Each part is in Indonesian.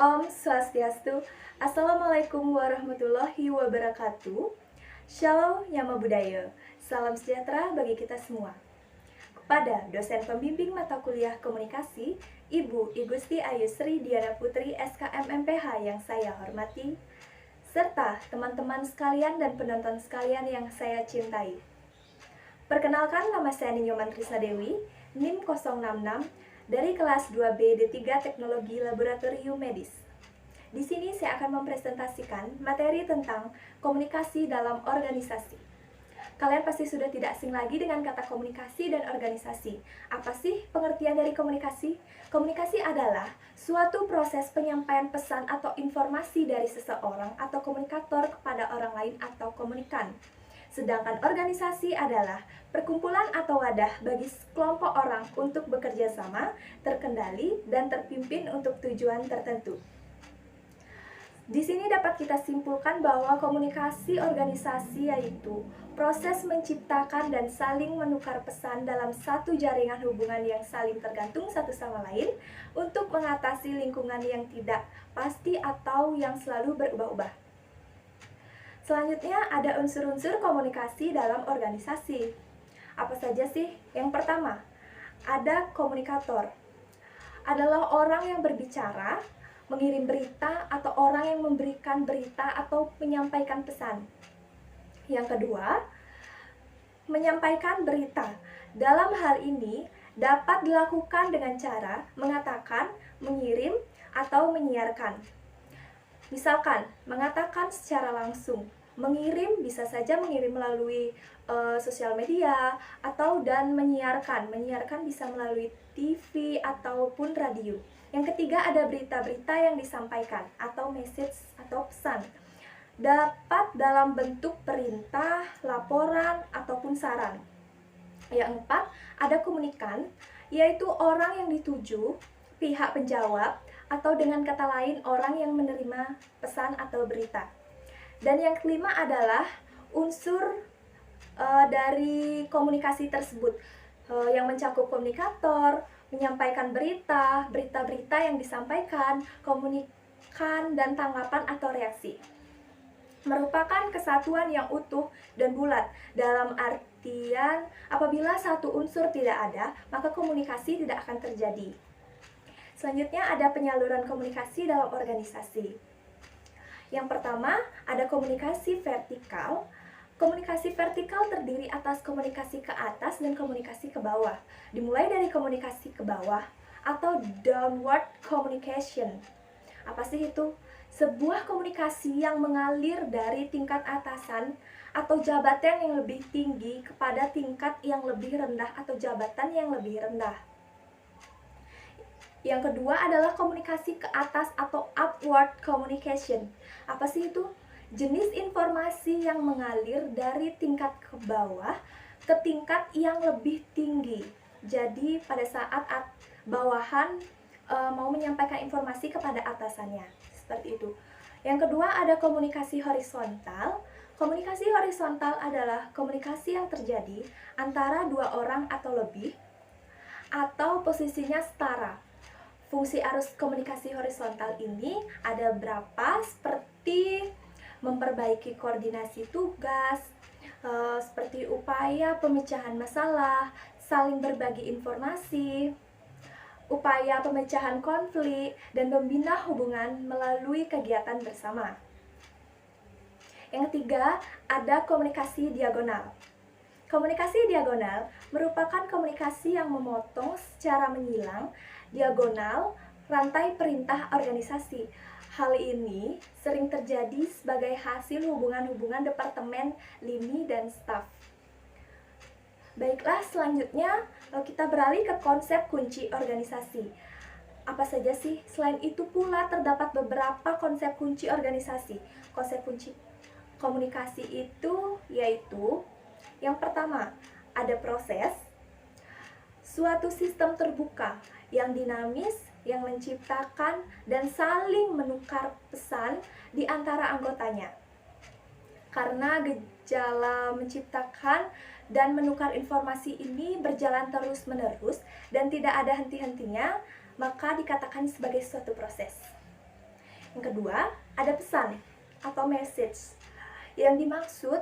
Om Swastiastu. Assalamualaikum warahmatullahi wabarakatuh. Shalom Yama Budaya. Salam sejahtera bagi kita semua. Kepada dosen pembimbing mata kuliah komunikasi, Ibu Igusti Ayu Sri Diana Putri SKM MPH yang saya hormati, serta teman-teman sekalian dan penonton sekalian yang saya cintai. Perkenalkan, nama saya Ninyoman Krisna Dewi, NIM 066, dari kelas 2B D3 Teknologi Laboratorium Medis. Di sini saya akan mempresentasikan materi tentang komunikasi dalam organisasi. Kalian pasti sudah tidak asing lagi dengan kata komunikasi dan organisasi. Apa sih pengertian dari komunikasi? Komunikasi adalah suatu proses penyampaian pesan atau informasi dari seseorang atau komunikator kepada orang lain atau komunikan. Sedangkan organisasi adalah perkumpulan atau wadah bagi kelompok orang untuk bekerja sama, terkendali, dan terpimpin untuk tujuan tertentu. Di sini dapat kita simpulkan bahwa komunikasi organisasi yaitu proses menciptakan dan saling menukar pesan dalam satu jaringan hubungan yang saling tergantung satu sama lain untuk mengatasi lingkungan yang tidak pasti atau yang selalu berubah-ubah. Selanjutnya ada unsur-unsur komunikasi dalam organisasi. Apa saja sih? Yang pertama, ada komunikator. Adalah orang yang berbicara, mengirim berita, atau orang yang memberikan berita atau menyampaikan pesan. Yang kedua, menyampaikan berita. Dalam hal ini dapat dilakukan dengan cara mengatakan, mengirim, atau menyiarkan. Misalkan, mengatakan secara langsung, mengirim bisa saja mengirim melalui sosial media, atau dan menyiarkan bisa melalui TV ataupun radio. Yang ketiga ada berita-berita yang disampaikan atau message atau pesan. Dapat dalam bentuk perintah, laporan, ataupun saran. Yang keempat ada komunikan, yaitu orang yang dituju, pihak penjawab, atau dengan kata lain orang yang menerima pesan atau berita. Dan yang kelima adalah unsur dari komunikasi tersebut yang mencakup komunikator, menyampaikan berita-berita yang disampaikan, komunikan, dan tanggapan atau reaksi. Merupakan kesatuan yang utuh dan bulat, dalam artian apabila satu unsur tidak ada, maka komunikasi tidak akan terjadi. Selanjutnya ada penyaluran komunikasi dalam organisasi. Yang pertama, ada komunikasi vertikal. Komunikasi vertikal terdiri atas komunikasi ke atas dan komunikasi ke bawah. Dimulai dari komunikasi ke bawah atau downward communication. Apa sih itu? Sebuah komunikasi yang mengalir dari tingkat atasan atau jabatan yang lebih tinggi kepada tingkat yang lebih rendah atau jabatan yang lebih rendah. Yang kedua adalah komunikasi ke atas atau upward communication. Apa sih itu? Jenis informasi yang mengalir dari tingkat ke bawah ke tingkat yang lebih tinggi. Jadi pada saat bawahan mau menyampaikan informasi kepada atasannya. Seperti itu. Yang kedua ada komunikasi horizontal. Komunikasi horizontal adalah komunikasi yang terjadi antara dua orang atau lebih atau posisinya setara. Fungsi arus komunikasi horizontal ini ada berapa, seperti memperbaiki koordinasi tugas, seperti upaya pemecahan masalah, saling berbagi informasi, upaya pemecahan konflik, dan membina hubungan melalui kegiatan bersama. Yang ketiga, ada komunikasi diagonal. Komunikasi diagonal merupakan komunikasi yang memotong secara menyilang diagonal rantai perintah organisasi. Hal ini sering terjadi sebagai hasil hubungan-hubungan departemen, lini, dan staf. Baiklah, selanjutnya kita beralih ke konsep kunci organisasi. Apa saja sih? Selain itu pula terdapat beberapa konsep kunci organisasi. Konsep kunci komunikasi itu yaitu yang pertama, ada proses, suatu sistem terbuka yang dinamis, yang menciptakan dan saling menukar pesan di antara anggotanya. Karena gejala menciptakan dan menukar informasi ini berjalan terus-menerus dan tidak ada henti-hentinya, maka dikatakan sebagai suatu proses. Yang kedua, ada pesan atau message. Yang dimaksud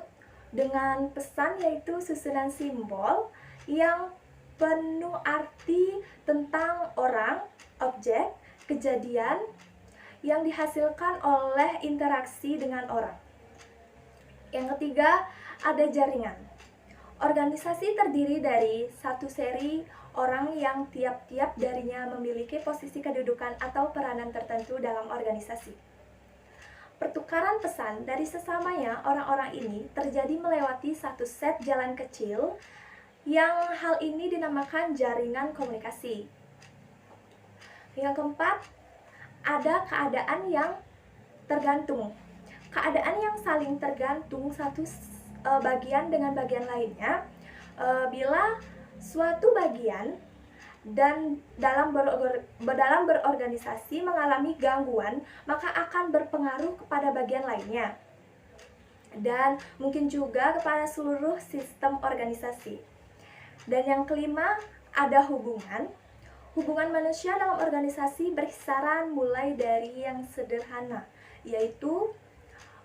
dengan pesan yaitu susunan simbol yang penuh arti tentang orang, objek, kejadian yang dihasilkan oleh interaksi dengan orang. Yang ketiga, ada jaringan. Organisasi terdiri dari satu seri orang yang tiap-tiap darinya memiliki posisi kedudukan atau peranan tertentu dalam organisasi. Pertukaran pesan dari sesamanya orang-orang ini terjadi melewati satu set jalan kecil yang hal ini dinamakan jaringan komunikasi. Yang keempat, ada keadaan yang tergantung. Keadaan yang saling tergantung satu bagian dengan bagian lainnya bila suatu bagian dan dalam berorganisasi mengalami gangguan, maka akan berpengaruh kepada bagian lainnya dan mungkin juga kepada seluruh sistem organisasi. Dan yang kelima, ada hubungan. Hubungan manusia dalam organisasi berkisaran mulai dari yang sederhana, yaitu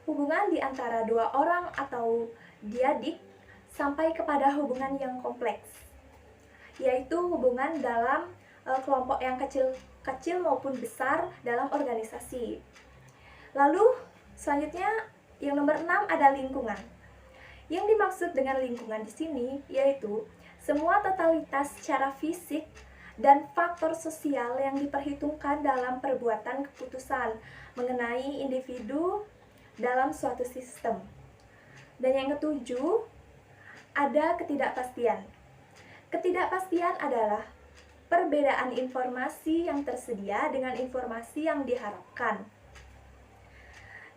hubungan di antara dua orang atau diadik, sampai kepada hubungan yang kompleks, yaitu hubungan dalam kelompok yang kecil maupun besar dalam organisasi. Lalu selanjutnya yang nomor 6 ada lingkungan. Yang dimaksud dengan lingkungan di sini yaitu semua totalitas secara fisik dan faktor sosial yang diperhitungkan dalam perbuatan keputusan mengenai individu dalam suatu sistem. Dan yang ketujuh, ada ketidakpastian. Ketidakpastian adalah perbedaan informasi yang tersedia dengan informasi yang diharapkan.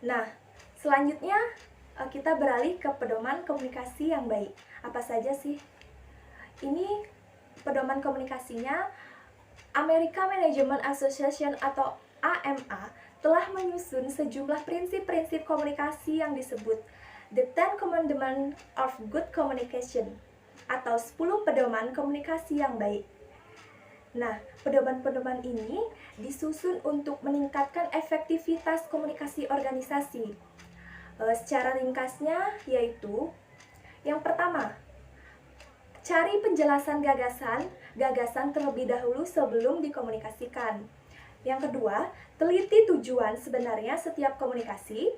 Nah, selanjutnya kita beralih ke pedoman komunikasi yang baik. Apa saja sih? Ini pedoman komunikasinya American Management Association atau AMA telah menyusun sejumlah prinsip-prinsip komunikasi yang disebut The 10 Commandments of Good Communication atau 10 pedoman komunikasi yang baik. Nah, pedoman-pedoman ini disusun untuk meningkatkan efektivitas komunikasi organisasi. Secara ringkasnya yaitu yang pertama, cari penjelasan gagasan terlebih dahulu sebelum dikomunikasikan. Yang kedua, teliti tujuan sebenarnya setiap komunikasi.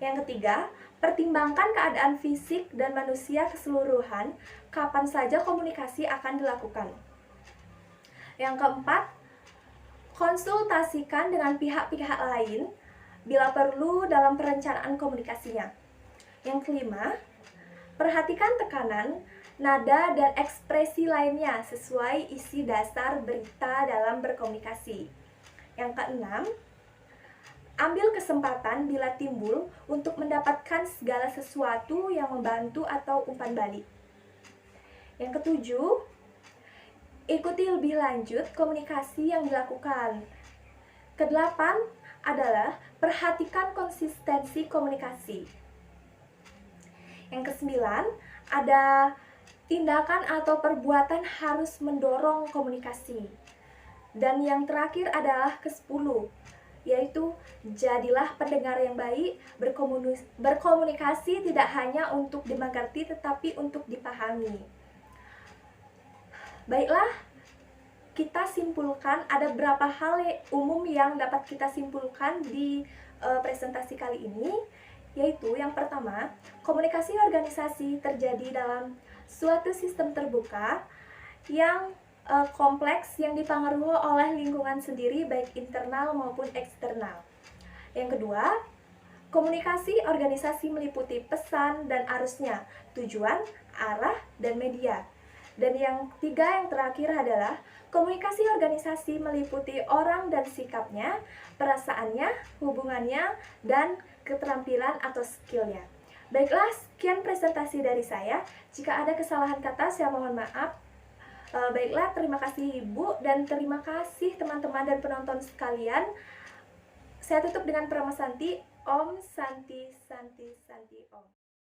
Yang ketiga, pertimbangkan keadaan fisik dan manusia keseluruhan kapan saja komunikasi akan dilakukan. Yang keempat, konsultasikan dengan pihak-pihak lain bila perlu dalam perencanaan komunikasinya. Yang kelima, perhatikan tekanan, nada, dan ekspresi lainnya sesuai isi dasar berita dalam berkomunikasi. Yang keenam, ambil kesempatan bila timbul untuk mendapatkan segala sesuatu yang membantu atau umpan balik. Yang ketujuh, ikuti lebih lanjut komunikasi yang dilakukan. Kedelapan adalah perhatikan konsistensi komunikasi. Yang kesembilan, ada tindakan atau perbuatan harus mendorong komunikasi. Dan yang terakhir adalah ke-10, yaitu jadilah pendengar yang baik, berkomunikasi tidak hanya untuk dimengerti tetapi untuk dipahami. Baiklah, kita simpulkan ada beberapa hal umum yang dapat kita simpulkan di presentasi kali ini, yaitu yang pertama, komunikasi organisasi terjadi dalam suatu sistem terbuka yang kompleks yang dipengaruhi oleh lingkungan sendiri baik internal maupun eksternal. Yang kedua, komunikasi organisasi meliputi pesan dan arusnya, tujuan, arah, dan media. Dan yang ketiga, yang terakhir adalah komunikasi organisasi meliputi orang dan sikapnya, perasaannya, hubungannya, dan keterampilan atau skillnya. Baiklah, sekian presentasi dari saya. Jika ada kesalahan kata, saya mohon maaf. Baiklah, terima kasih Ibu dan terima kasih teman-teman dan penonton sekalian. Saya tutup dengan Prama Santi. Om Santi Santi Santi Om.